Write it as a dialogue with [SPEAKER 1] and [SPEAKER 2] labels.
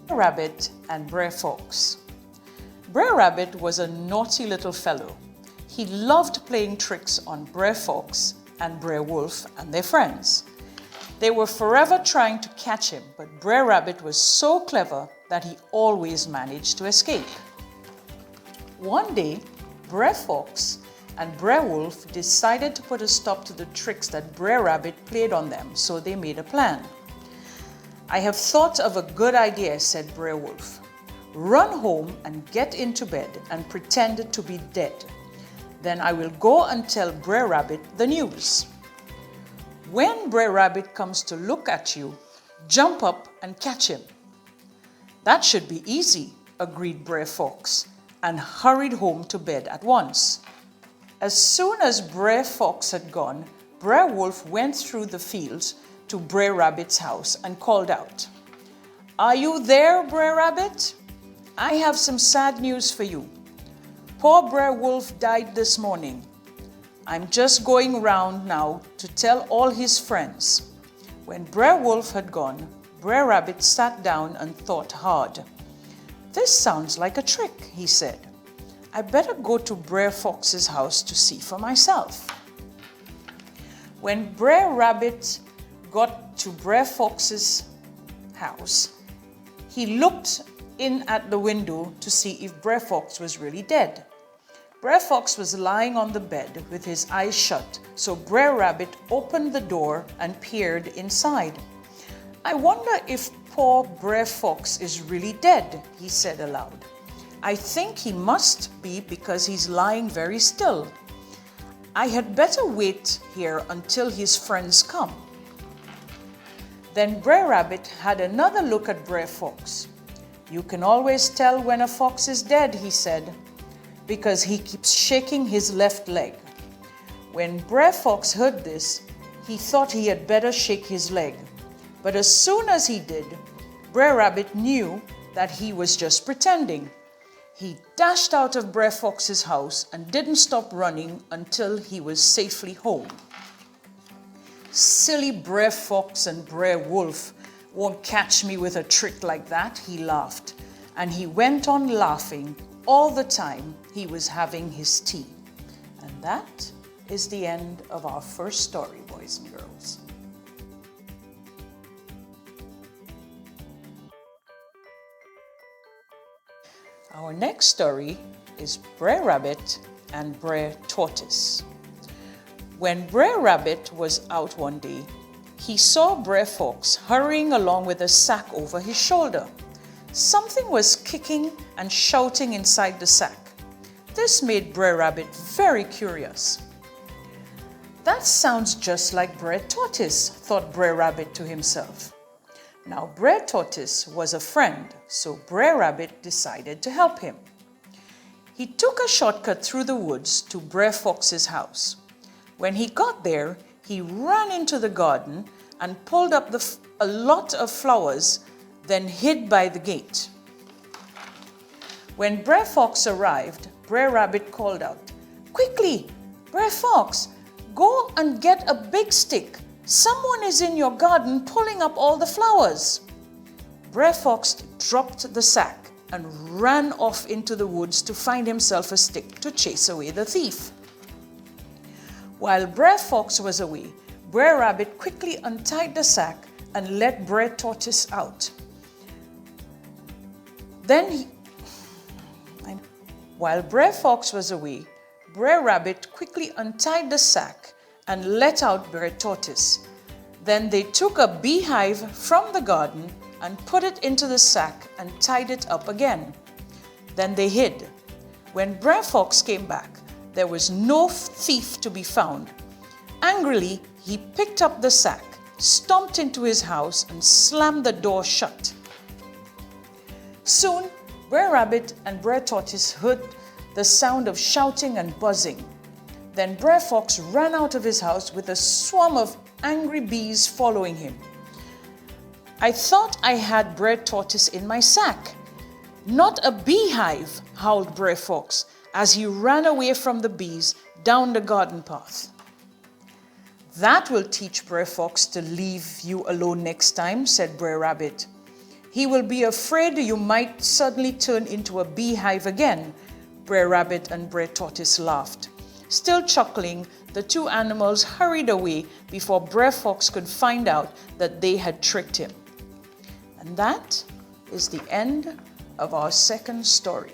[SPEAKER 1] Rabbit and Brer Fox. Brer Rabbit was a naughty little fellow. He loved playing tricks on Brer Fox and Brer Wolf and their friends. They were forever trying to catch him, but Brer Rabbit was so clever that he always managed to escape. One day, Brer Fox and Brer Wolf decided to put a stop to the tricks that Brer Rabbit played on them, so they made a plan. "I have thought of a good idea," said Brer Wolf. "Run home and get into bed and pretend to be dead. Then I will go and tell Brer Rabbit the news. When Brer Rabbit comes to look at you, jump up and catch him." "That should be easy," agreed Brer Fox, and hurried home to bed at once. As soon as Brer Fox had gone, Brer Wolf went through the fields to Brer Rabbit's house and called out, "Are you there, Brer Rabbit? I have some sad news for you. Poor Brer Wolf died this morning. I'm just going round now to tell all his friends." When Brer Wolf had gone, Brer Rabbit sat down and thought hard. "This sounds like a trick," he said. "I better go to Brer Fox's house to see for myself." When Brer Rabbit got to Brer Fox's house, he looked in at the window to see if Brer Fox was really dead. Brer Fox was lying on the bed with his eyes shut, so Brer Rabbit opened the door and peered inside. "I wonder if poor Brer Fox is really dead," he said aloud. "I think he must be because he's lying very still. I had better wait here until his friends come." Then Brer Rabbit had another look at Brer Fox. "You can always tell when a fox is dead," he said, "because he keeps shaking his left leg." When Brer Fox heard this, he thought he had better shake his leg. But as soon as he did, Brer Rabbit knew that he was just pretending. He dashed out of Brer Fox's house and didn't stop running until he was safely home. "Silly Brer Fox and Brer Wolf won't catch me with a trick like that," he laughed, and he went on laughing all the time he was having his tea. And that is the end of our first story, boys and girls. Our next story is Brer Rabbit and Brer Tortoise. When Brer Rabbit was out one day, he saw Brer Fox hurrying along with a sack over his shoulder. Something was kicking and shouting inside the sack. This made Brer Rabbit very curious. "That sounds just like Brer Tortoise," thought Brer Rabbit to himself. Now Brer Tortoise was a friend, so Brer Rabbit decided to help him. He took a shortcut through the woods to Brer Fox's house. When he got there, he ran into the garden and pulled up a lot of flowers, then hid by the gate. When Brer Fox arrived, Brer Rabbit called out, "Quickly, Brer Fox, go and get a big stick. Someone is in your garden pulling up all the flowers." Brer Fox dropped the sack and ran off into the woods to find himself a stick to chase away the thief. While Brer Fox was away, Brer Rabbit quickly untied the sack and let Brer Tortoise out. While Brer Fox was away, Brer Rabbit quickly untied the sack and let out Brer Tortoise. Then they took a beehive from the garden and put it into the sack and tied it up again. Then they hid. When Brer Fox came back, there was no thief to be found. Angrily, he picked up the sack, stomped into his house, and slammed the door shut. Soon, Brer Rabbit and Brer Tortoise heard the sound of shouting and buzzing. Then Brer Fox ran out of his house with a swarm of angry bees following him. "I thought I had Brer Tortoise in my sack, not a beehive," howled Brer Fox as he ran away from the bees down the garden path. "That will teach Brer Fox to leave you alone next time," said Brer Rabbit. He will be afraid you might suddenly turn into a beehive again. Brer Rabbit and Brer Tortoise laughed. Still chuckling, the two animals hurried away before Brer Fox could find out that they had tricked him. And that is the end of our second story.